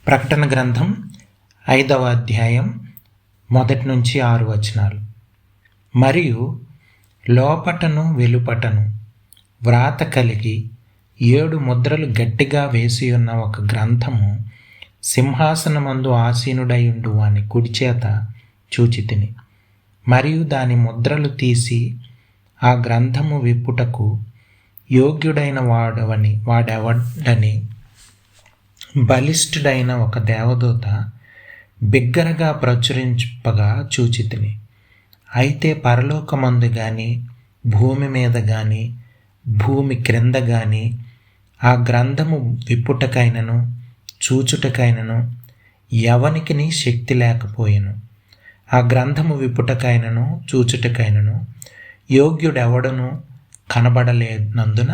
ప్రకటన గ్రంథం 5వ అధ్యాయం 1 నుంచి 6 వచనాలు. మరియు లోపటను వెలుపటను వ్రాత కలిగి 7 ముద్రలు గట్టిగా వేసి ఉన్న ఒక గ్రంథము సింహాసనమందు ఆసీనుడైయుండు వాని కుడిచేత చూచితిని. మరియు దాని ముద్రలు తీసి ఆ గ్రంథము విప్పుటకు యోగ్యుడైన వాడెవడని బలిష్ఠుడైన ఒక దేవదూత బిగ్గరగా ప్రచురింపగా చూచితిని. అయితే పరలోకమందు గాని భూమి మీద గాని భూమి క్రింద గాని ఆ గ్రంథము విప్పుటకైనను చూచుటకైనను ఎవనికిని శక్తి లేకపోయెను. ఆ గ్రంథము విప్పుటకైనను చూచుటకైనను యోగ్యుడెవడను కనబడలేనందున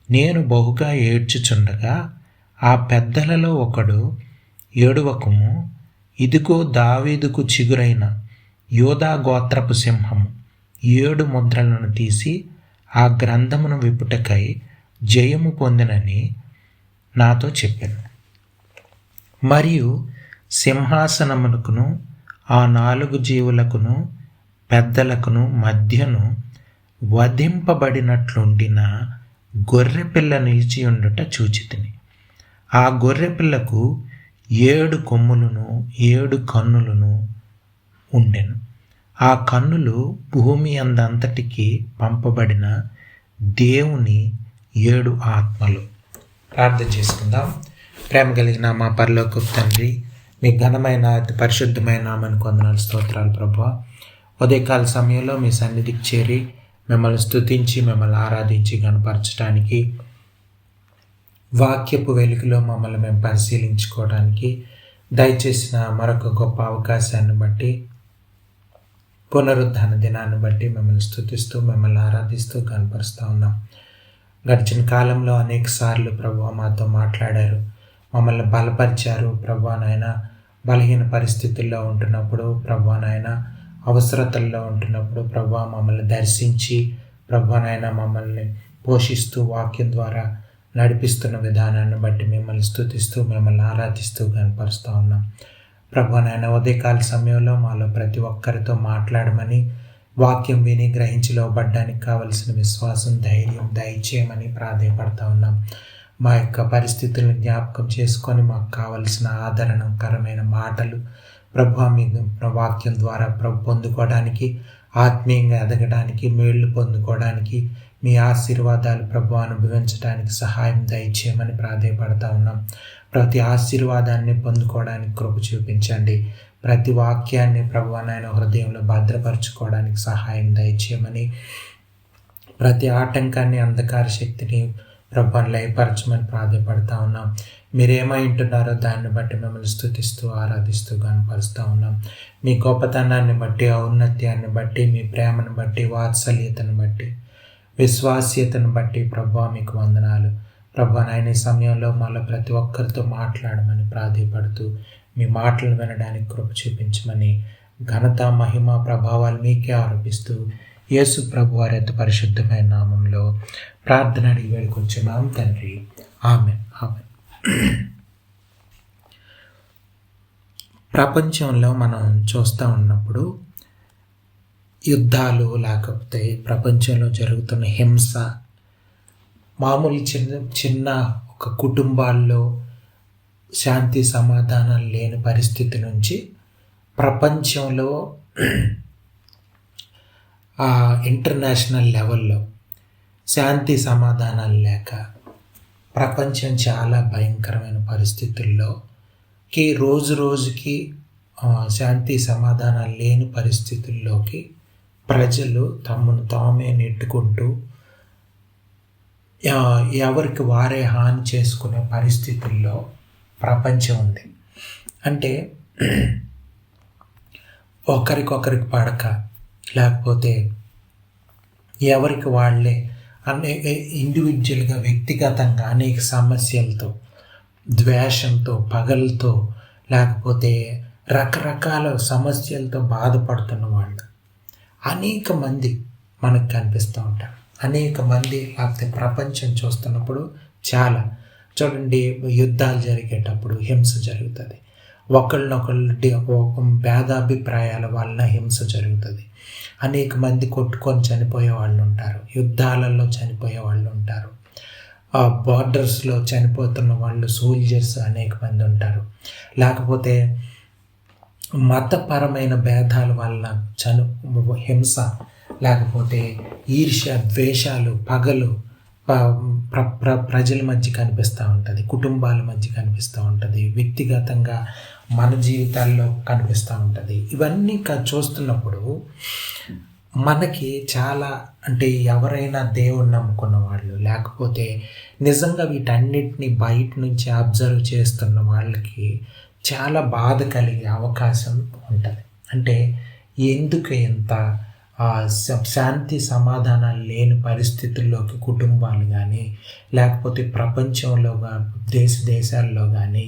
నేను బహుగా ఏడ్చుచుండగా ఆ పెద్దలలో ఒకడు, ఏడువకుము, ఇదిగో దావీదుకు చిగురైన యోధా గోత్రపు సింహము 7 ముద్రలను తీసి ఆ గ్రంథమును విప్పుటకై జయము పొందినని నాతో చెప్పాను. మరియు సింహాసనమునకును ఆ 4 జీవులకును పెద్దలకును మధ్యను వధింపబడినట్లుండిన గొర్రెపిల్ల నిలిచియుండుట చూచితిని. ఆ గొర్రెపిల్లకు 7 కొమ్ములను 7 కన్నులను ఉండెను. ఆ కన్నులు భూమి అందంతటికి పంపబడిన దేవుని 7 ఆత్మలు. ప్రార్థన చేసుకుందాం. ప్రేమ కలిగిన మా పరలోకపు తండ్రి, మీ ఘనమైన అతి పరిశుద్ధమైన నామానికి వందనాలు, స్తోత్రాలు ప్రభువా. ఉదయకాల సమయంలో మీ సన్నిధికి చేరి మిమ్మల్ని స్తుతించి మిమ్మల్ని ఆరాధించి గణపరచడానికి, వాక్యపు వెలుగులో మమ్మల్ని మేము పరిశీలించుకోవడానికి దయచేసిన మరొక గొప్ప అవకాశాన్ని బట్టి, పునరుద్ధాన దినాన్ని బట్టి మిమ్మల్ని స్తుతిస్తూ మిమ్మల్ని ఆరాధిస్తూ కనపరుస్తూ ఉన్నాం. గడిచిన కాలంలో అనేక సార్లు ప్రభువా మాతో మాట్లాడారు, మమ్మల్ని బలపరిచారు. ప్రభువా నాయన, బలహీన పరిస్థితుల్లో ఉంటున్నప్పుడు, ప్రభువా నాయన అవసరతల్లో ఉంటున్నప్పుడు ప్రభువా మమ్మల్ని దర్శించి, ప్రభువా నాయన మమ్మల్ని పోషిస్తూ వాక్యం ద్వారా నడిపిస్తున్న విధానాన్ని బట్టి మిమ్మల్ని స్తుతిస్తూ మిమ్మల్ని ఆరాధిస్తూ కనపరుస్తూ ఉన్నాం. ప్రభువా నాయన, ఉదయకాల సమయంలో మాలో ప్రతి ఒక్కరితో మాట్లాడమని, వాక్యం విని గ్రహించి లోబడ్డానికి కావలసిన విశ్వాసం, ధైర్యం దయచేయమని ప్రాధేయపడతా ఉన్నాం. మా యొక్క పరిస్థితులను జ్ఞాపకం చేసుకొని మాకు కావలసిన ఆదరణకరమైన మాటలు ప్రభువా మీ వాక్యం ద్వారా పొందుకోవడానికి, ఆత్మీయంగా ఎదగడానికి, మేళ్లు పొందుకోవడానికి, మీ ఆశీర్వాదాలు ప్రభువా అనుభవించడానికి సహాయం దయచేయమని ప్రాధేయపడతా ఉన్నాం. ప్రతి ఆశీర్వాదాన్ని పొందుకోవడానికి కృప చూపించండి. ప్రతి వాక్యాన్ని ప్రభువా నాయన హృదయంలో భద్రపరచుకోవడానికి సహాయం దయచేయమని, ప్రతి ఆటంకాన్ని, అంధకార శక్తిని ప్రభువాన్ని లయపరచమని ప్రాధేయపడతా ఉన్నాం. మీరేమై ఉంటున్నారో దాన్ని బట్టి మిమ్మల్ని స్తుతిస్తూ ఆరాధిస్తూ కనపరుస్తూ ఉన్నాం. మీ గొప్పతనాన్ని బట్టి, ఔన్నత్యాన్ని బట్టి, మీ ప్రేమను బట్టి, వాత్సల్యతను బట్టి, విశ్వాస్యతను బట్టి ప్రభువా మీకు వందనాలు. ప్రభువా నాయన, ఈ సమయంలో మళ్ళీ ప్రతి ఒక్కరితో మాట్లాడమని ప్రాధేయపడుతూ మీ మాటలు వినడానికి కృప చూపించమని, ఘనత మహిమ ప్రభావాలు మీకే ఆరోపిస్తూ యేసు ప్రభు వారి అతి పరిశుద్ధమైన నామంలో ప్రార్థన అడిగి వేడుకొచ్చున్నాం తండ్రి. ఆమేన్. ఆమేన్. ప్రపంచంలో మనం చూస్తూ ఉన్నప్పుడు యుద్ధాలు, లేకపోతే ప్రపంచంలో జరుగుతున్న హింస, మామూలు చిన్న ఒక కుటుంబాల్లో శాంతి సమాధానాలు లేని పరిస్థితి నుంచి ప్రపంచంలో ఇంటర్నేషనల్ లెవెల్లో శాంతి సమాధానాలు లేక ప్రపంచం చాలా భయంకరమైన పరిస్థితుల్లోకి రోజు రోజుకి శాంతి సమాధానాలు లేని పరిస్థితుల్లోకి ప్రజలు తమను తామే నెట్టుకుంటూ ఎవరికి వారే హాని చేసుకునే పరిస్థితుల్లో ప్రపంచం ఉంది. అంటే ఒకరికొకరికి పడక, లేకపోతే ఎవరికి వాళ్ళే ఇండివిజువల్గా వ్యక్తిగతంగా అనేక సమస్యలతో, ద్వేషంతో, పగలతో, లేకపోతే రకరకాల సమస్యలతో బాధపడుతున్న వాళ్ళు అనేక మంది మనకు కనిపిస్తూ ఉంటారు. అనేక మంది లేకపోతే ప్రపంచం చూస్తున్నప్పుడు చాలా చూడండి, యుద్ధాలు జరిగేటప్పుడు హింస జరుగుతుంది. ఒకళ్ళనొకళ్ళు భేదాభిప్రాయాల వలన హింస జరుగుతుంది. అనేక మంది కొట్టుకొని చనిపోయే వాళ్ళు ఉంటారు, యుద్ధాలలో చనిపోయే వాళ్ళు ఉంటారు, బార్డర్స్లో చనిపోతున్న వాళ్ళు సోల్జర్స్ అనేక మంది ఉంటారు. లేకపోతే మతపరమైన భేదాల వలన హింస, లేకపోతే ఈర్ష్య, ద్వేషాలు, పగలు ప్రజల మధ్య కనిపిస్తూ ఉంటుంది, కుటుంబాల మధ్య కనిపిస్తూ ఉంటుంది, వ్యక్తిగతంగా మన జీవితాల్లో కనిపిస్తూ ఉంటుంది. ఇవన్నీ చూస్తున్నప్పుడు మనకి చాలా, అంటే ఎవరైనా దేవుణ్ణి నమ్ముకున్న వాళ్ళు, లేకపోతే నిజంగా వీటన్నిటిని బయట నుంచి అబ్జర్వ్ చేస్తున్న వాళ్ళకి చాలా బాధ కలిగే అవకాశం ఉంటుంది. అంటే ఎందుకు ఇంత శాంతి సమాధానాలు లేని పరిస్థితుల్లోకి కుటుంబాలు కానీ, లేకపోతే ప్రపంచంలో దేశాల్లో కానీ,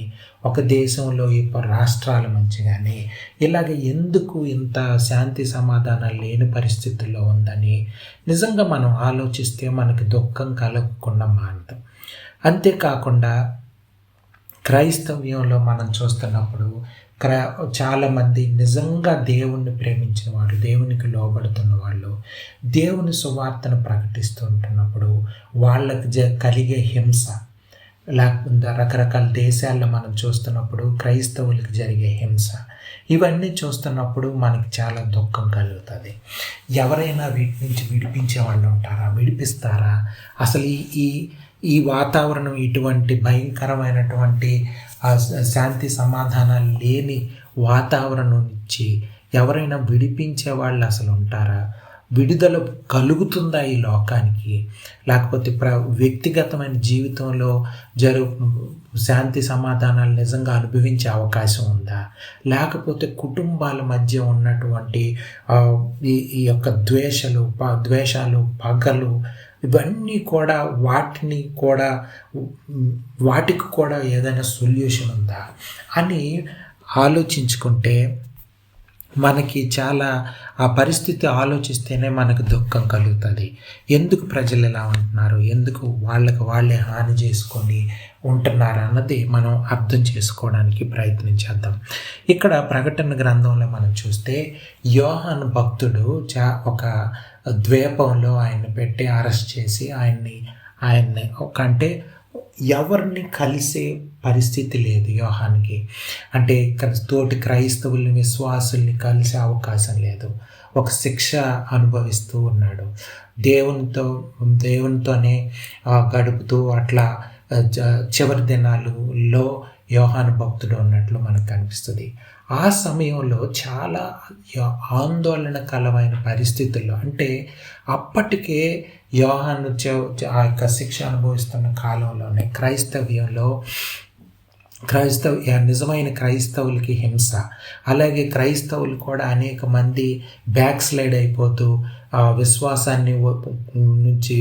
ఒక దేశంలో ఈ రాష్ట్రాల మధ్య కానీ ఇలాగ ఎందుకు ఇంత శాంతి సమాధానాలు లేని పరిస్థితుల్లో ఉందని నిజంగా మనం ఆలోచిస్తే మనకి దుఃఖం కలగకుండా మానదు. అంతేకాకుండా క్రైస్తవ్యంలో మనం చూస్తున్నప్పుడు చాలామంది నిజంగా దేవుణ్ణి ప్రేమించిన వాళ్ళు, దేవునికి లోబడుతున్న వాళ్ళు, దేవుని సువార్తను ప్రకటిస్తూ ఉంటున్నప్పుడు వాళ్ళకి కలిగే హింస, లేకపోతే రకరకాల దేశాల్లో మనం చూస్తున్నప్పుడు క్రైస్తవులకి జరిగే హింస, ఇవన్నీ చూస్తున్నప్పుడు మనకి చాలా దుఃఖం కలుగుతుంది. ఎవరైనా వీటి నుంచి విడిపించే వాళ్ళు ఉంటారా? విడిపిస్తారా? అసలు ఈ వాతావరణం, ఇటువంటి భయంకరమైనటువంటి శాంతి సమాధానాలు లేని వాతావరణం నుంచి ఎవరైనా విడిపించే వాళ్ళు అసలు ఉంటారా? విడుదల కలుగుతుందా ఈ లోకానికి? లేకపోతే వ్యక్తిగతమైన జీవితంలో శాంతి సమాధానాలు నిజంగా అనుభవించే అవకాశం ఉందా? లేకపోతే కుటుంబాల మధ్య ఉన్నటువంటి ఈ యొక్క ద్వేషాలు, పగలు, ఇవన్నీ కూడా వాటికి కూడా ఏదైనా సొల్యూషన్ ఉందా అని ఆలోచించుకుంటే మనకి చాలా ఆ పరిస్థితి ఆలోచిస్తేనే మనకు దుఃఖం కలుగుతుంది. ఎందుకు ప్రజలు ఎలా ఉంటున్నారు, ఎందుకు వాళ్ళే హాని చేసుకొని ఉంటున్నారు అన్నది మనం అర్థం చేసుకోవడానికి ప్రయత్నించేద్దాం. ఇక్కడ ప్రకటన గ్రంథంలో మనం చూస్తే యోహాను భక్తుడు ఒక ద్వీపంలో ఆయన్ని పెట్టి అరెస్ట్ చేసి ఆయన్ని అంటే ఎవరిని కలిసే పరిస్థితి లేదు యోహానికి. అంటే తోటి క్రైస్తవుల్ని, విశ్వాసుల్ని కలిసే అవకాశం లేదు. ఒక శిక్ష అనుభవిస్తూ ఉన్నాడు. దేవునితోనే గడుపుతూ అట్లా చివరి దినాలలో యోహాను భక్తుడు ఉన్నట్లు మనకు కనిపిస్తుంది. ఆ సమయంలో చాలా ఆందోళనకరమైన పరిస్థితుల్లో, అంటే అప్పటికే యోహాను ఆ యొక్క శిక్ష అనుభవిస్తున్న కాలంలోనే నిజమైన క్రైస్తవులకి హింస, అలాగే క్రైస్తవులు కూడా అనేక మంది బ్యాక్ స్లైడ్ అయిపోతూ విశ్వాసాన్ని నుంచి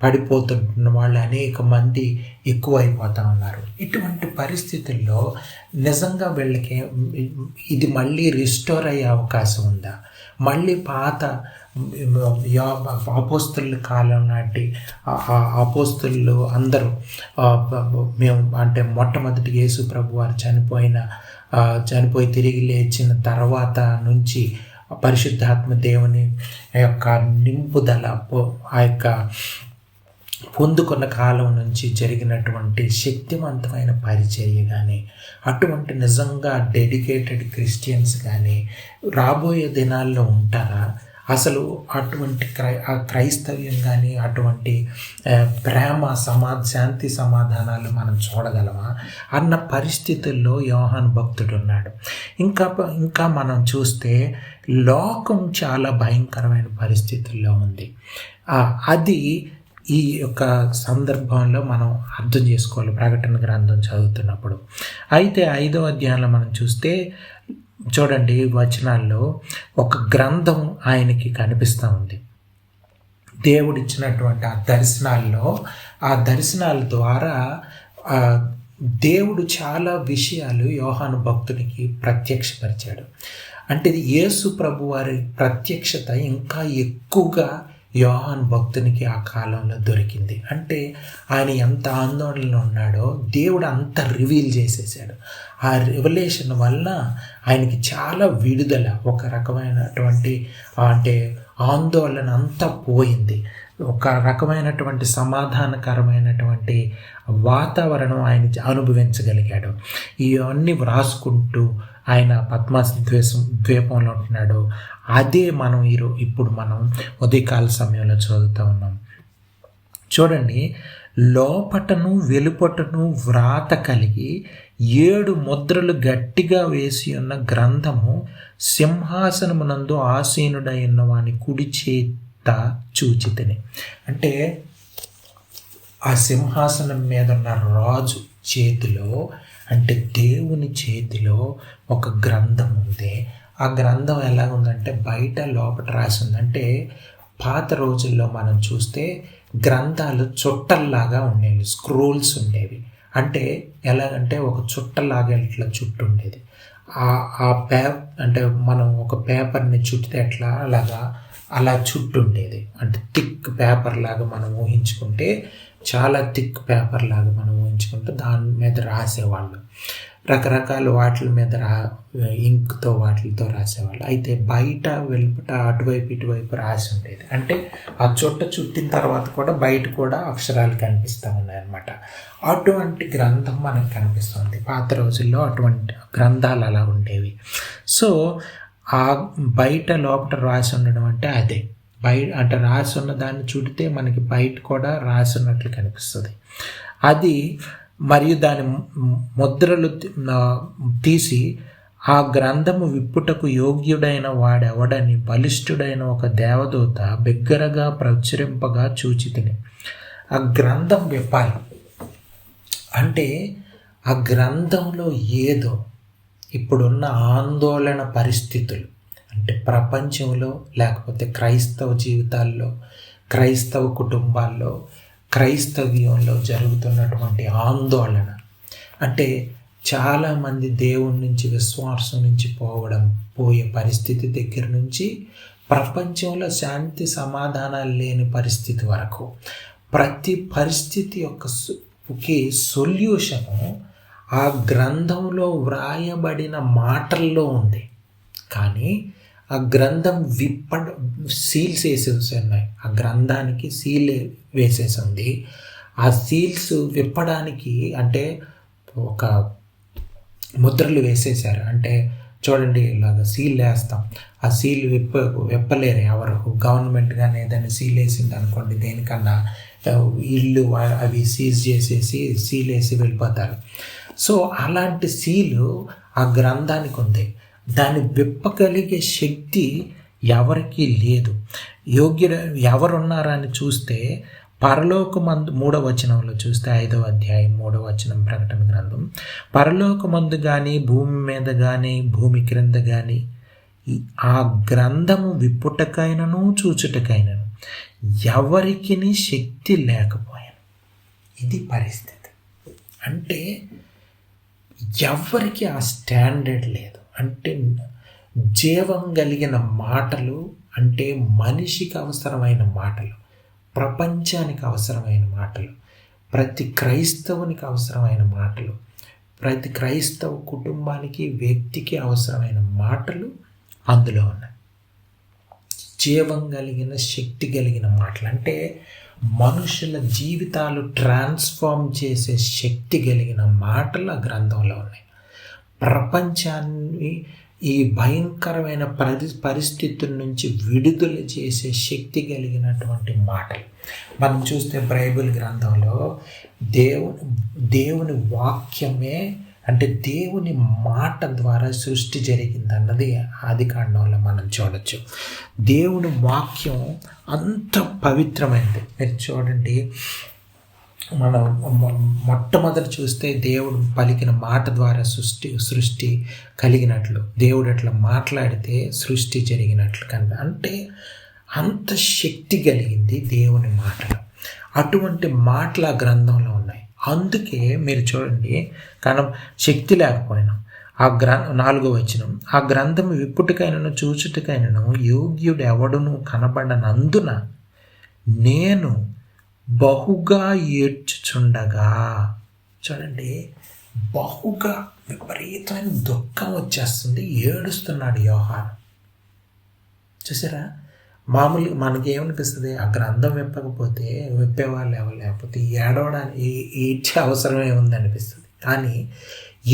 పడిపోతున్న వాళ్ళు అనేక మంది ఎక్కువైపోతూ ఉన్నారు. ఇటువంటి పరిస్థితుల్లో నిజంగా వీళ్ళకి ఇది మళ్ళీ రిస్టోర్ అయ్యే అవకాశం ఉందా? మళ్ళీ పాత అపోస్తలుల కాలం నాటి అపోస్తలు అందరూ మేము అంటే మొట్టమొదటి యేసు ప్రభు వారు చనిపోయి తిరిగి లేచిన తర్వాత నుంచి పరిశుద్ధాత్మ దేవుని యొక్క నింపుదల ఆ యొక్క పొందుకున్న కాలం నుంచి జరిగినటువంటి శక్తివంతమైన పరిచర్య కానీ, అటువంటి నిజంగా డెడికేటెడ్ క్రిస్టియన్స్ కానీ రాబోయే దినాల్లో ఉంటారా? అసలు అటువంటి క్రైస్తవ్యం కానీ, అటువంటి ప్రేమ, శాంతి సమాధానాలు మనం చూడగలమా అన్న పరిస్థితుల్లో యోహాను భక్తుడు ఉన్నాడు. ఇంకా మనం చూస్తే లోకం చాలా భయంకరమైన పరిస్థితుల్లో ఉంది. అది ఈ యొక్క సందర్భంలో మనం అర్థం చేసుకోవాలి ప్రకటన గ్రంథం చదువుతున్నప్పుడు. అయితే 5వ అధ్యాయంలో మనం చూస్తే చూడండి, వచనాల్లో ఒక గ్రంథం ఆయనకి కనిపిస్తూ ఉంది. దేవుడిచ్చినటువంటి ఆ దర్శనాల ద్వారా దేవుడు చాలా విషయాలు యోహాను భక్తునికి ప్రత్యక్షపరిచాడు. అంటే యేసు ప్రభు వారి ప్రత్యక్షత ఇంకా ఎక్కువగా యోహాను భక్తునికి ఆ కాలంలో దొరికింది. అంటే ఆయన ఎంత ఆందోళనలో ఉన్నాడో దేవుడు అంత రివీల్ చేసేసాడు. ఆ రివలేషన్ వల్ల ఆయనకి చాలా విడుదల, ఒక రకమైనటువంటి అంటే ఆందోళన అంతా పోయింది. ఒక రకమైనటువంటి సమాధానకరమైనటువంటి వాతావరణం ఆయన అనుభవించగలిగాడు. ఇవన్నీ వ్రాసుకుంటూ ఆయన పద్మాస్ ద్వీపంలో ఉంటున్నాడు. అదే మనం ఇప్పుడు మనం ఉదయకాల సమయంలో చదువుతూ ఉన్నాం. చూడండి, లోపటను వెలుపటను వ్రాత కలిగి 7 ముద్రలు గట్టిగా వేసి ఉన్న గ్రంథము సింహాసనమునందు ఆసీనుడైన వాని కుడి చేత చూచితిని. అంటే ఆ సింహాసనం మీద ఉన్న రాజు చేతిలో, అంటే దేవుని చేతిలో ఒక గ్రంథం ఉంది. ఆ గ్రంథం ఎలా ఉందంటే బయట లోపల రాసి ఉంది. అంటే పాత రోజుల్లో మనం చూస్తే గ్రంథాలు చుట్టల్లాగా ఉండేవి, స్క్రోల్స్ ఉండేవి. అంటే ఎలాగంటే ఒక చుట్టలాగా ఇట్లా చుట్టూ ఉండేది. అంటే మనం ఒక పేపర్ని చుట్టితే ఎట్లా అలా చుట్టూ ఉండేది. అంటే థిక్ పేపర్ లాగా మనం ఊహించుకుంటే, చాలా థిక్ పేపర్ లాగా మనం ఊహించుకుంటే దాని మీద రాసేవాళ్ళు. రకరకాల వాటి మీద ఇంక్తో వాటితో రాసేవాళ్ళు. అయితే బయట వెలుపట అటువైపు ఇటువైపు రాసి ఉండేది. అంటే ఆ చుట్టిన తర్వాత కూడా బయట కూడా అక్షరాలు కనిపిస్తూ ఉన్నాయన్నమాట. అటువంటి గ్రంథం మనకు కనిపిస్తుంది. పాత రోజుల్లో అటువంటి గ్రంథాలు అలా ఉండేవి. సో ఆ బయట లోపల రాసి ఉండడం అంటే అదే. అంటే రాసి ఉన్న దాన్ని చుడితే మనకి బయట కూడా రాసి ఉన్నట్లు కనిపిస్తుంది. అది మరియు దాని ముద్రలు తీసి ఆ గ్రంథము విప్పుటకు యోగ్యుడైన వాడెవడని బలిష్ఠుడైన ఒక దేవదూత బిగ్గరగా ప్రచురింపగా చూచితిని. ఆ గ్రంథం విప్పాలి అంటే ఆ గ్రంథంలో ఏదో ఇప్పుడున్న ఆందోళన పరిస్థితులు, అంటే ప్రపంచంలో లేకపోతే క్రైస్తవ జీవితాల్లో, క్రైస్తవ కుటుంబాల్లో, క్రైస్తవ్యంలో జరుగుతున్నటువంటి ఆందోళన, అంటే చాలామంది దేవుని నుంచి విశ్వాసం నుంచి పోయే పరిస్థితి దగ్గర నుంచి ప్రపంచంలో శాంతి సమాధానాలు లేని పరిస్థితి వరకు ప్రతి పరిస్థితి యొక్క సొల్యూషను ఆ గ్రంథంలో వ్రాయబడిన మాటల్లో ఉంది. కానీ ఆ గ్రంథం సీల్స్ వేసేసి ఉన్నాయి. ఆ గ్రంథానికి సీల్ వేసేసి ఉంది. ఆ సీల్స్ విప్పడానికి అంటే ఒక ముద్రలు వేసేసారు. అంటే చూడండి, ఇలాగ సీల్ వేస్తాం, ఆ సీల్ విప్పలేరు ఎవరు. గవర్నమెంట్ కానీ ఏదైనా సీల్ వేసింది అనుకోండి, దేనికన్నా ఇల్లు అవి సీజ్ చేసేసి సీల్ వేసి వెళ్ళిపోతారు. సో అలాంటి సీలు ఆ గ్రంథానికి ఉంది. దాన్ని విప్పగలిగే శక్తి ఎవరికీ లేదు. ఎవరున్నారని చూస్తే పరలోకమందు 3వ వచనంలో చూస్తే 5వ అధ్యాయం 3వ వచనం ప్రకటన గ్రంథం, పరలోకమందు కానీ భూమి మీద కానీ భూమి క్రింద కానీ ఆ గ్రంథము విప్పుటకైనను చూచుటకైనను ఎవరికి శక్తి లేకపోయాను. ఇది పరిస్థితి. అంటే ఎవరికి ఆ స్టాండర్డ్ లేదు. అంటే జీవం కలిగిన మాటలు, అంటే మనిషికి అవసరమైన మాటలు, ప్రపంచానికి అవసరమైన మాటలు, ప్రతి క్రైస్తవునికి అవసరమైన మాటలు, ప్రతి క్రైస్తవ కుటుంబానికి వ్యక్తికి అవసరమైన మాటలు అందులో ఉన్నాయి. జీవం కలిగిన శక్తి కలిగిన మాటలు, అంటే మనుషుల జీవితాలు ట్రాన్స్ఫార్మ్ చేసే శక్తి కలిగిన మాటలు ఆ గ్రంథంలో ఉన్నాయి. ప్రపంచాన్ని ఈ భయంకరమైన పరిస్థితుల నుంచి విడుదల చేసే శక్తి కలిగినటువంటి మాటలు మనం చూస్తే బైబిల్ గ్రంథంలో దేవుని వాక్యమే, అంటే దేవుని మాట ద్వారా సృష్టి జరిగిందన్నది ఆదికాండంలో మనం చూడొచ్చు. దేవుని వాక్యం అంత పవిత్రమైనది. మీరు చూడండి, మనం మొట్టమొదటి చూస్తే దేవుడు పలికిన మాట ద్వారా సృష్టి కలిగినట్లు, దేవుడు అట్లా మాట్లాడితే సృష్టి జరిగినట్లు అంటే అంత శక్తి కలిగింది దేవుని మాటలు. అటువంటి మాటలు ఆ గ్రంథంలో ఉన్నాయి. అందుకే మీరు చూడండి, కానీ శక్తి లేకపోయినా ఆ 4వ వచనం, ఆ గ్రంథం విప్పుటికైనను చూచుటికైనను యోగ్యుడు ఎవడును కనబడనందున నేను బహుగా ఏడ్చుచుండగా. చూడండి, బహుగా విపరీతమైన దుఃఖం వచ్చేస్తుంది, ఏడుస్తున్నాడు యోహాను. చూసారా, మామూలుగా మనకి ఏమనిపిస్తుంది, ఆ గ్రంథం విప్పకపోతే, విప్పేవాళ్ళు ఎవరు లేకపోతే ఏడవడానికి ఏడ్చే అవసరం ఏముంది అనిపిస్తుంది. కానీ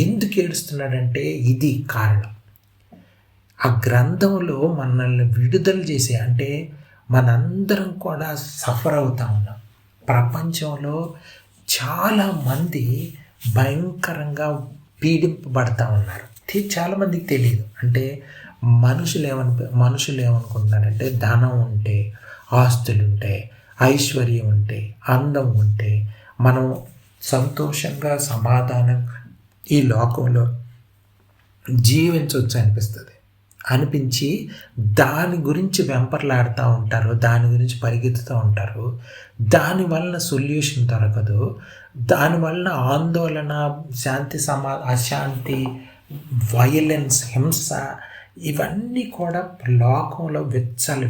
ఎందుకు ఏడుస్తున్నాడంటే ఇది కారణం. ఆ గ్రంథంలో మనల్ని విడుదల చేసే, అంటే మనందరం కూడా సఫర్ అవుతా ఉన్నాం. ప్రపంచంలో చాలామంది భయంకరంగా పీడింపబడతా ఉన్నారు. చాలామందికి తెలియదు. అంటే మనుషులు ఏమనుకుంటున్నారంటే ధనం ఉంటే, ఆస్తులు ఉంటే, ఐశ్వర్యం ఉంటే, అందం ఉంటే మనం సంతోషంగా సమాధానం ఈ లోకంలో జీవించవచ్చు అనిపించి దాని గురించి వెంపర్లాడుతూ ఉంటారు, దాని గురించి పరిగెత్తుతూ ఉంటారు. దానివలన సొల్యూషన్ దొరకదు. దానివలన ఆందోళన, అశాంతి, వయలెన్స్, హింస ఇవన్నీ కూడా లోకంలో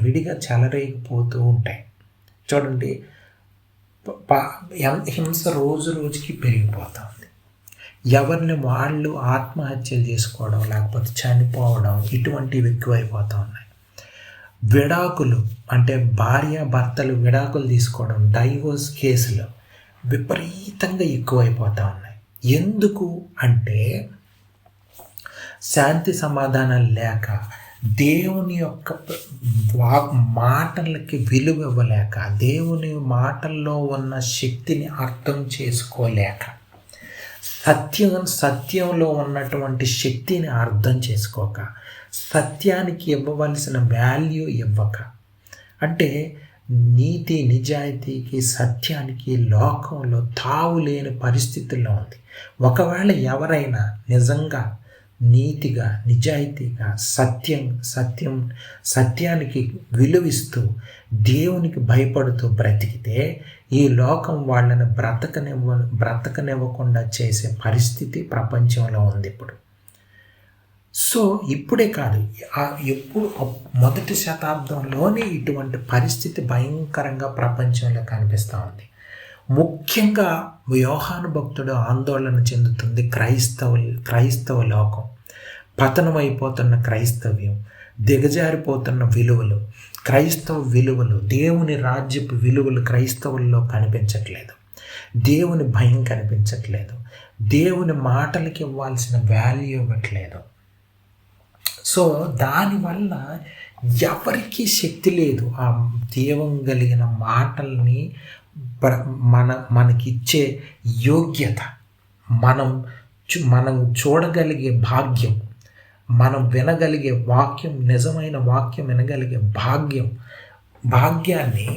విడిగా చెలరేగిపోతూ ఉంటాయి. చూడండి, హింస రోజు రోజుకి పెరిగిపోతూ ఉంది. ఎవరిని వాళ్ళు ఆత్మహత్యలు చేసుకోవడం, లేకపోతే చనిపోవడం, ఇటువంటివి ఎక్కువైపోతూ ఉన్నాయి. విడాకులు, అంటే భార్యాభర్తలు విడాకులు తీసుకోవడం, డైవోర్స్ కేసులు విపరీతంగా ఎక్కువైపోతూ ఉన్నాయి. ఎందుకు అంటే శాంతి సమాధానం లేక, దేవుని యొక్క మాటలకి విలువ ఇవ్వలేక, దేవుని మాటల్లో ఉన్న శక్తిని అర్థం చేసుకోలేక, సత్యంలో ఉన్నటువంటి శక్తిని అర్థం చేసుకోక, సత్యానికి ఇవ్వవలసిన వాల్యూ ఇవ్వక, అంటే నీతి నిజాయితీకి సత్యానికి లోకంలో తావు లేని పరిస్థితుల్లో ఉంది. ఒకవేళ ఎవరైనా నిజంగా నీతిగా నిజాయితీగా సత్యానికి విలువిస్తూ దేవునికి భయపడుతూ బ్రతికితే ఈ లోకం వాళ్ళని బ్రతకనివ్వకుండా చేసే పరిస్థితి ప్రపంచంలో ఉంది ఇప్పుడు. సో ఇప్పుడే కాదు, ఎప్పుడు మొదటి శతాబ్దంలోనే ఇటువంటి పరిస్థితి భయంకరంగా ప్రపంచంలో కనిపిస్తూ ఉంది. ముఖ్యంగా యోహాను భక్తుడు ఆందోళన చెందుతుంది. క్రైస్తవ లోకం, పతనమైపోతున్న క్రైస్తవ్యం, దిగజారిపోతున్న విలువలు, క్రైస్తవ విలువలు, దేవుని రాజ్యపు విలువలు క్రైస్తవుల్లో కనిపించట్లేదు. దేవుని భయం కనిపించట్లేదు. దేవుని మాటలకి ఇవ్వాల్సిన వాల్యూ ఇవ్వట్లేదు. సో దానివల్ల ఎవరికీ శక్తి లేదు ఆ దేవం కలిగిన మాటల్ని మనకిచ్చే యోగ్యత, మనం చూడగలిగే భాగ్యం, మనం వినగలిగే వాక్యం, నిజమైన వాక్యం వినగలిగే భాగ్యాన్ని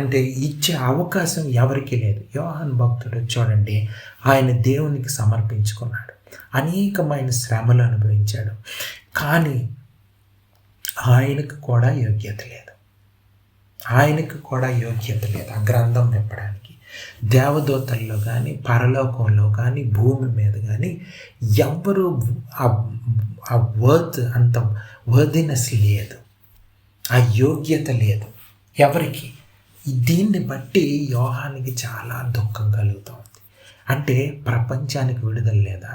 అంటే ఇచ్చే అవకాశం ఎవరికీ లేదు. యోహాను భక్తుడు చూడండి, ఆయన దేవునికి సమర్పించుకున్నాడు, అనేకమైన శ్రమలు అనుభవించాడు, కానీ ఆయనకు కూడా యోగ్యత లేదు. ఆ గ్రంథం విప్పడానికి. దేవదూతల్లో కానీ, పరలోకంలో కానీ, భూమి మీద కానీ ఎవ్వరూ ఆ అంత వర్దినెస్ లేదు, ఆ యోగ్యత లేదు ఎవరికి. దీన్ని బట్టి యోహానికి చాలా దుఃఖం కలుగుతూ ఉంది. అంటే ప్రపంచానికి విడుదల లేదా,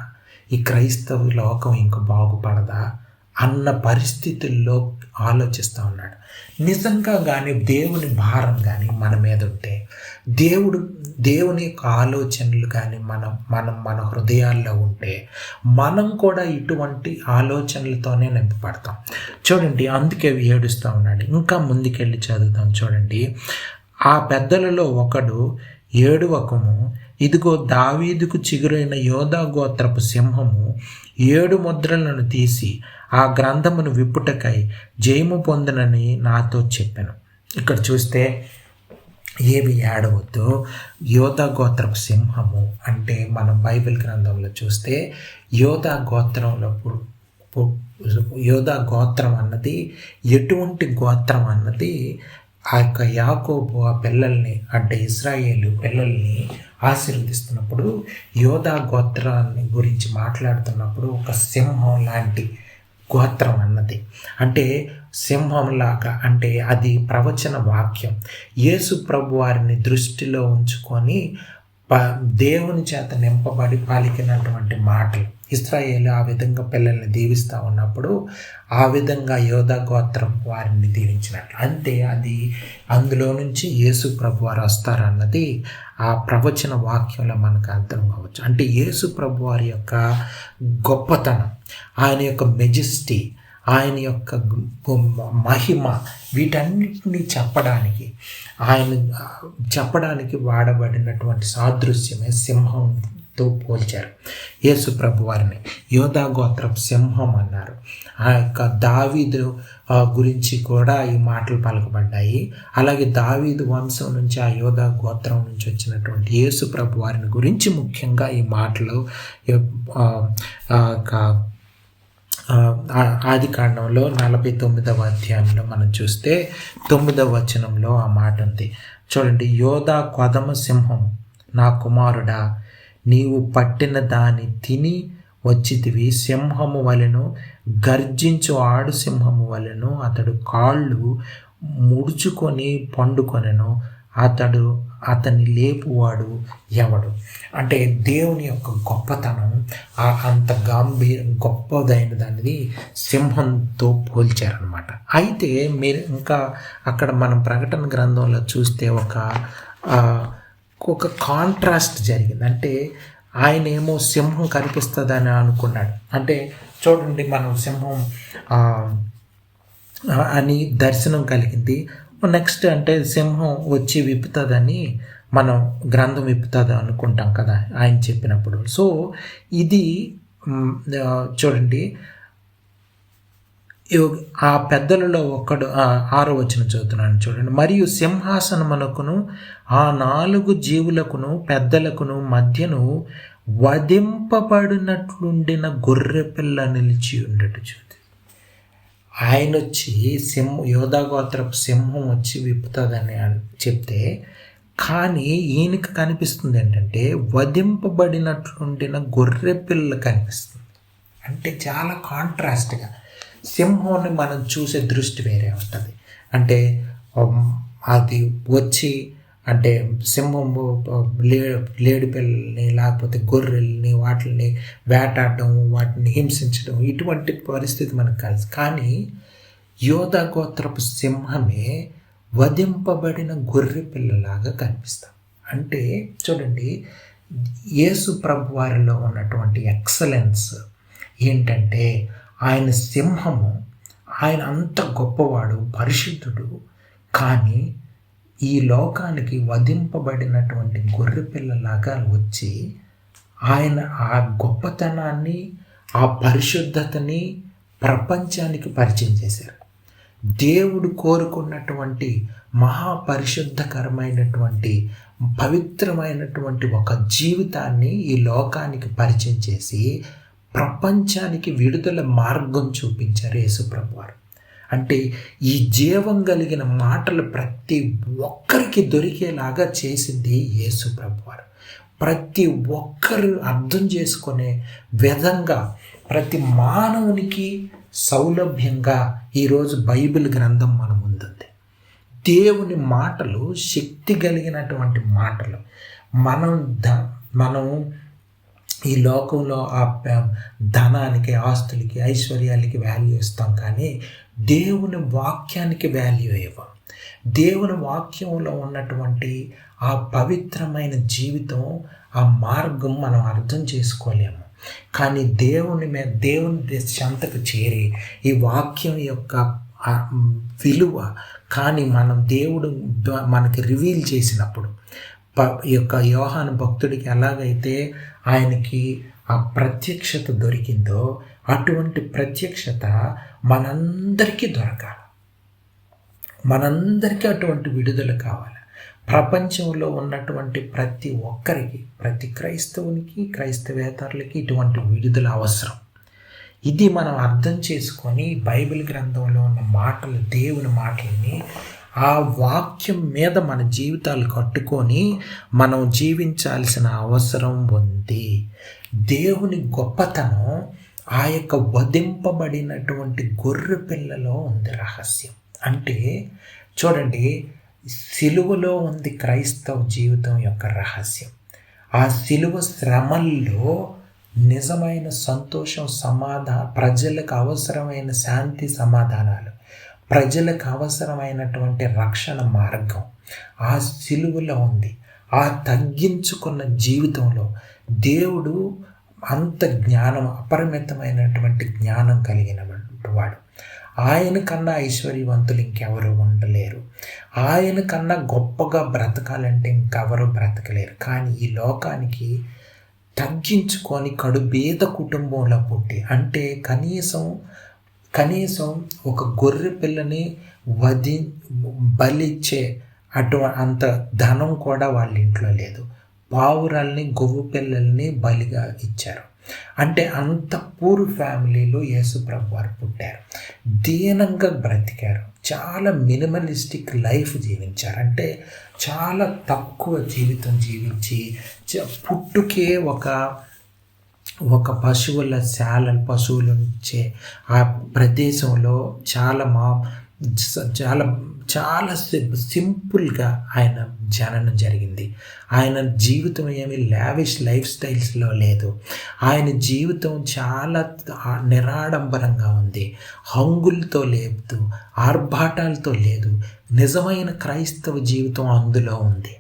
ఈ క్రైస్తవ లోకం ఇంకా బాగుపడదా అన్న పరిస్థితుల్లో ఆలోచిస్తూ ఉన్నాడు. నిజంగా కానీ దేవుని భారం కానీ మన మీద ఉంటే, దేవుని యొక్క ఆలోచనలు కానీ మన హృదయాల్లో ఉంటే, మనం కూడా ఇటువంటి ఆలోచనలతోనే నింపబడతాం. చూడండి, అందుకే ఏడుస్తూ ఉన్నాడు. ఇంకా ముందుకెళ్ళి చదువుతాం. చూడండి, ఆ పెద్దలలో ఒకడు, ఏడువకము, ఇదిగో దావీదుకు చిగురైన యోధా గోత్రపు సింహము 7 ముద్రలను తీసి ఆ గ్రంథమును విప్పుటకై జయము పొందనని నాతో చెప్పాను. ఇక్కడ చూస్తే ఏమి ఏడవద్దు, యోధా గోత్రపు సింహము అంటే మనం బైబిల్ గ్రంథంలో చూస్తే యోధా గోత్రం అన్నది ఎటువంటి గోత్రం అన్నది ఆ యొక్క యాకోబు ఆ పిల్లల్ని, అంటే ఇశ్రాయేలు పిల్లల్ని ఆశీర్వదిస్తున్నప్పుడు యోధా గోత్రాన్ని గురించి మాట్లాడుతున్నప్పుడు ఒక సింహం లాంటి గోత్రం అన్నది, అంటే సింహంలాగా, అంటే అది ప్రవచన వాక్యం. యేసు ప్రభు వారిని దృష్టిలో ఉంచుకొని దేవుని చేత నింపబడి పలికినటువంటి మాటలు. ఇశ్రాయేలు ఆ విధంగా పిల్లల్ని దీవిస్తూ ఉన్నప్పుడు ఆ విధంగా యోధా గోత్రం వారిని దీవించినట్లు. అంటే అది అందులో నుంచి యేసు ప్రభు వారు వస్తారన్నది ఆ ప్రవచన వాక్యంలో మనకు అర్థం కావచ్చు. అంటే యేసు ప్రభు వారి యొక్క గొప్పతనం, ఆయన యొక్క మెజెస్టీ, ఆయన యొక్క మహిమ, వీటన్నిటిని చెప్పడానికి వాడబడినటువంటి సాదృశ్యమే సింహంతో పోల్చారు యేసు ప్రభు వారిని. యోధా గోత్రపు సింహం అన్నారు. ఆ యొక్క దావీదు గురించి కూడా ఈ మాటలు పలకబడ్డాయి. అలాగే దావీదు వంశం నుంచి, ఆ యోధా గోత్రం నుంచి వచ్చినటువంటి యేసు ప్రభు వారిని గురించి ముఖ్యంగా ఈ మాటలు ఆదికాండంలో 49వ అధ్యాయంలో మనం చూస్తే 9వ వచనంలో ఆ మాట ఉంది. చూడండి, యోధా కొదమ సింహం, నా కుమారుడా, నీవు పట్టిన దాన్ని తిని వచ్చితివి. సింహము వలెను, గర్జించు ఆడు సింహము వలెను అతడు కాళ్ళు ముడుచుకొని పండుకొనెను. అతన్ని లేపువాడు ఎవడు? అంటే దేవుని యొక్క గొప్పతనం అంత గొప్పదైన దానిది సింహంతో పోల్చారనమాట. అయితే మీరు ఇంకా అక్కడ మనం ప్రకటన గ్రంథంలో చూస్తే ఒక కాంట్రాస్ట్ జరిగింది. అంటే ఆయన ఏమో సింహం కనిపిస్తుందని అనుకున్నాడు. అంటే చూడండి, మనం సింహం అని దర్శనం కలిగింది. నెక్స్ట్ అంటే సింహం వచ్చి విప్పుతుందని మనం గ్రంథం విప్పుతుంది అనుకుంటాం కదా ఆయన చెప్పినప్పుడు. సో ఇది చూడండి, ఆ పెద్దలలో ఒక్కడు 6వ వచనం చదువుతున్నాను చూడండి. మరియు సింహాసనమునకును ఆ 4 జీవులకును పెద్దలకును మధ్యను వధింపబడినట్లుండిన గొర్రె పిల్ల నిలిచి ఉండేటు చూడు. ఆయన వచ్చి యోధా గోత్రపు సింహం వచ్చి విప్పుతుందని చెప్తే, కానీ ఈయనకి కనిపిస్తుంది ఏంటంటే వధింపబడినట్లుండిన గొర్రె పిల్ల కనిపిస్తుంది. అంటే చాలా కాంట్రాస్ట్గా సింహాన్ని మనం చూసే దృష్టి వేరే ఉంటుంది. అంటే అది వచ్చి, అంటే సింహం లేడి పిల్లల్ని లేకపోతే గొర్రెల్ని వాటిని వేటాడడం, వాటిని హింసించడం, ఇటువంటి పరిస్థితి మనకు కలిసి. కానీ యోధా గోత్రపు సింహమే వధింపబడిన గొర్రె పిల్లలాగా కనిపిస్తాం. అంటే చూడండి, యేసు ప్రభు వారిలో ఉన్నటువంటి ఎక్సలెన్స్ ఏంటంటే ఆయన సింహము, ఆయన అంత గొప్పవాడు, పరిశుద్ధుడు, కానీ ఈ లోకానికి వధింపబడినటువంటి గొర్రె పిల్లలాగా వచ్చి ఆయన ఆ గొప్పతనాన్ని, ఆ పరిశుద్ధతని ప్రపంచానికి పరిచయం చేశారు. దేవుడు కోరుకున్నటువంటి మహాపరిశుద్ధకరమైనటువంటి పవిత్రమైనటువంటి ఒక జీవితాన్ని ఈ లోకానికి పరిచయం చేసి ప్రపంచానికి విడుదల మార్గం చూపించారు యేసుప్రభు వారు. అంటే ఈ జీవం కలిగిన మాటలు ప్రతి ఒక్కరికి దొరికేలాగా చేసింది యేసుప్రభు వారు. ప్రతి ఒక్కరు అర్థం చేసుకునే విధంగా, ప్రతి మానవునికి సౌలభ్యంగా ఈరోజు బైబిల్ గ్రంథం మన ముందుంది. దేవుని మాటలు శక్తి కలిగినటువంటి మాటలు. మనం ఈ లోకంలో ఆ ధనానికి, ఆస్తులకి, ఐశ్వర్యాలకి వాల్యూ ఇస్తాం, కానీ దేవుని వాక్యానికి వాల్యూ ఇవ్వం. దేవుని వాక్యంలో ఉన్నటువంటి ఆ పవిత్రమైన జీవితం, ఆ మార్గం మనం అర్థం చేసుకోలేము. కానీ దేవుని చెంతకు చేరి ఈ వాక్యం యొక్క విలువ కానీ దేవుడు మనకి రివీల్ చేసినప్పుడు, ఈ యొక్క యోహాను భక్తుడికి ఎలాగైతే ఆయనకి ఆ ప్రత్యక్షత దొరికిందో అటువంటి ప్రత్యక్షత మనందరికీ దొరకాలి. మనందరికీ అటువంటి విడుదల కావాలి. ప్రపంచంలో ఉన్నటువంటి ప్రతి ఒక్కరికి, ప్రతి క్రైస్తవునికి, క్రైస్తవేతరులకి ఇటువంటి విడుదల అవసరం. ఇది మనం అర్థం చేసుకొని బైబిల్ గ్రంథంలో ఉన్న మాటలు, దేవుని మాటల్ని, ఆ వాక్యం మీద మన జీవితాలు కట్టుకొని మనం జీవించాల్సిన అవసరం ఉంది. దేవుని గొప్పతనం ఆ యొక్క వధింపబడినటువంటి గొర్రె పిల్లలో ఉంది రహస్యం. అంటే చూడండి, సిలువలో ఉంది క్రైస్తవ జీవితం యొక్క రహస్యం. ఆ సిలువ శ్రమల్లో నిజమైన సంతోషం, ప్రజలకు అవసరమైన శాంతి సమాధానాలు, ప్రజలకు అవసరమైనటువంటి రక్షణ మార్గం ఆ సిలువలో ఉంది. ఆ తగ్గించుకున్న జీవితంలో దేవుడు అంత జ్ఞానం, అపరిమితమైనటువంటి జ్ఞానం కలిగిన వాడు. ఆయన కన్నా ఐశ్వర్యవంతులు ఇంకెవరు ఉండలేరు. ఆయన కన్నా గొప్పగా బ్రతకాలంటే ఇంకెవరు బ్రతకలేరు. కానీ ఈ లోకానికి తగ్గించుకొని కడుబేద కుటుంబంలో పుట్టి, అంటే కనీసం ఒక గొర్రె పిల్లని బలిచ్చే అంత ధనం కూడా వాళ్ళ ఇంట్లో లేదు. పావురాల్ని, గొవ్వు పిల్లల్ని బలిగా ఇచ్చారు. అంటే అంత పూర్ ఫ్యామిలీలో యేసుప్రభు వారు పుట్టారు. దీనంగా బ్రతికారు. చాలా మినిమలిస్టిక్ లైఫ్ జీవించారు. అంటే చాలా తక్కువ జీవితం జీవించి పుట్టుకే ఒక పశువులు ఉంచే ఆ ప్రదేశంలో చాలా సింపుల్గా ఆయన జననం జరిగింది. ఆయన జీవితం ఏమి లావిష్ లైఫ్ స్టైల్స్లో లేదు. ఆయన జీవితం చాలా నిరాడంబరంగా ఉంది. హంగులతో లేదు, ఆర్భాటాలతో లేదు. నిజమైన క్రైస్తవ జీవితం అందులో ఉంది.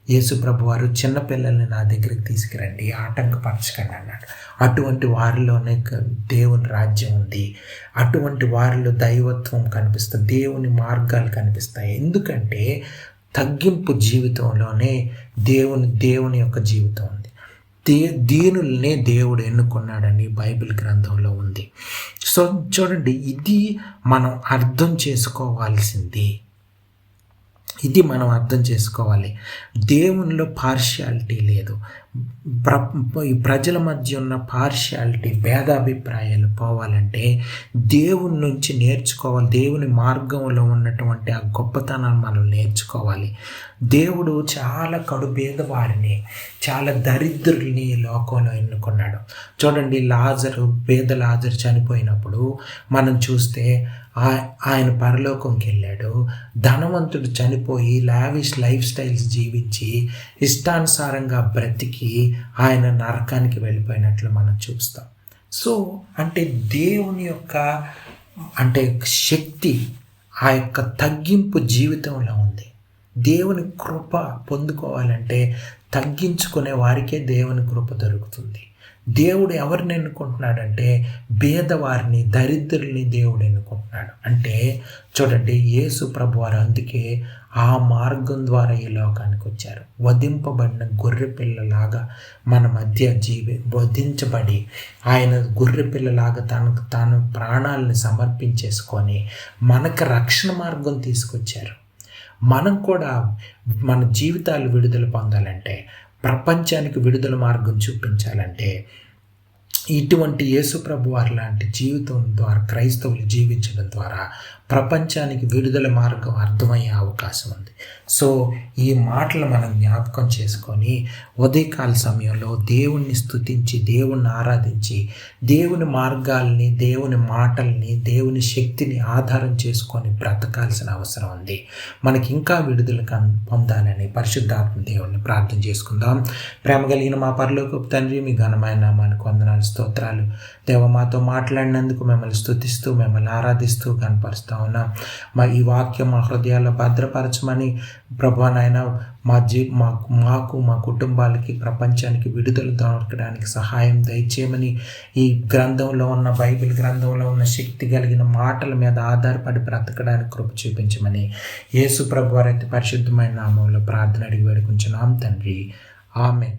యేసుప్రభు వారు చిన్నపిల్లల్ని నా దగ్గరికి తీసుకురండి, ఆటంకపరచకండి అన్నాడు. అటువంటి వారిలోనే దేవుని రాజ్యం ఉంది. అటువంటి వారిలో దైవత్వం కనిపిస్తుంది, దేవుని మార్గాలు కనిపిస్తాయి. ఎందుకంటే తగ్గింపు జీవితంలోనే దేవుని యొక్క జీవితం ఉంది. దీనుల్నే దేవుడు ఎన్నుకున్నాడని బైబిల్ గ్రంథంలో ఉంది. సో చూడండి, ఇది మనం అర్థం చేసుకోవాల్సింది. అర్థం చేసుకోవాలి. దేవునిలో పార్షియాలిటీ లేదు. ఈ ప్రజల మధ్య ఉన్న పార్షియాలిటీ, భేదాభిప్రాయాలు పోవాలంటే దేవుని నుంచి నేర్చుకోవాలి. దేవుని మార్గంలో ఉన్నటువంటి ఆ గొప్పతనాన్ని మనం నేర్చుకోవాలి. దేవుడు చాలా కడుబేద వారిని, చాలా దరిద్రుల్ని ఈ లోకంలో ఎన్నుకున్నాడు. చూడండి, పేద లాజరు చనిపోయినప్పుడు మనం చూస్తే ఆయన పరలోకంకి వెళ్ళాడు. ధనవంతుడు చనిపోయి లావిష్ లైఫ్ స్టైల్స్ జీవించి ఇష్టానుసారంగా బ్రతికి ఆయన నరకానికి వెళ్ళిపోయినట్లు మనం చూస్తాం. సో అంటే దేవుని యొక్క శక్తి ఆ యొక్క తగ్గింపు జీవితంలో ఉంది. దేవుని కృప పొందుకోవాలంటే తగ్గించుకునే వారికే దేవుని కృప దొరుకుతుంది. దేవుడు ఎవరిని ఎన్నుకుంటున్నాడంటే పేదవారిని, దరిద్రుల్ని దేవుడు ఎన్నుకుంటున్నాడు. అంటే చూడండి, యేసు ప్రభు వారు అందుకే ఆ మార్గం ద్వారా ఈ లోకానికి వచ్చారు. వధింపబడిన గొర్రె పిల్లలాగా మన మధ్య వధించబడి ఆయన గొర్రె పిల్లలాగా తాను ప్రాణాలను సమర్పించేసుకొని మనకు రక్షణ మార్గం తీసుకొచ్చారు. మనం కూడా మన జీవితాలు విడుదల పొందాలంటే, ప్రపంచానికి విడుదల మార్గం చూపించాలంటే ఇటువంటి యేసుప్రభు వారి లాంటి జీవితం ద్వారా క్రైస్తవులు జీవించడం ద్వారా ప్రపంచానికి విడుదల మార్గం అర్థమయ్యే అవకాశం ఉంది. సో ఈ మాటలు మనం జ్ఞాపకం చేసుకొని ఉదయకాల సమయంలో దేవుణ్ణి స్తుతించి, దేవుణ్ణి ఆరాధించి, దేవుని మార్గాల్ని, దేవుని మాటల్ని, దేవుని శక్తిని ఆధారం చేసుకొని బ్రతకాల్సిన అవసరం ఉంది. మనకి ఇంకా విడుదల పొందాలని పరిశుద్ధాత్మ దేవుణ్ణి ప్రార్థన చేసుకుందాం. ప్రేమ కలిగిన మా పరలోకపు తండ్రి, మీ ఘనమైన నామానికి వందనాలు, స్తోత్రాలు. దేవ, మాతో మాట్లాడినందుకు మిమ్మల్ని స్తుతిస్తూ, మిమ్మల్ని ఆరాధిస్తూ కనపరుస్తా ఉన్నాం. ఈ వాక్యం మా హృదయాల్లో భద్రపరచమని ప్రభువా నాయన, మాకు మా కుటుంబాలకి, ప్రపంచానికి విడుదల దొరకడానికి సహాయం దయచేయమని, ఈ గ్రంథంలో ఉన్న బైబిల్ గ్రంథంలో ఉన్న శక్తి కలిగిన మాటల మీద ఆధారపడి బ్రతకడానికి కృప చూపించమని యేసు ప్రభు వారి పరిశుద్ధమైన నామంలో ప్రార్థన అడిగి వేడుకుంటున్నాం తండ్రి. ఆమేన్.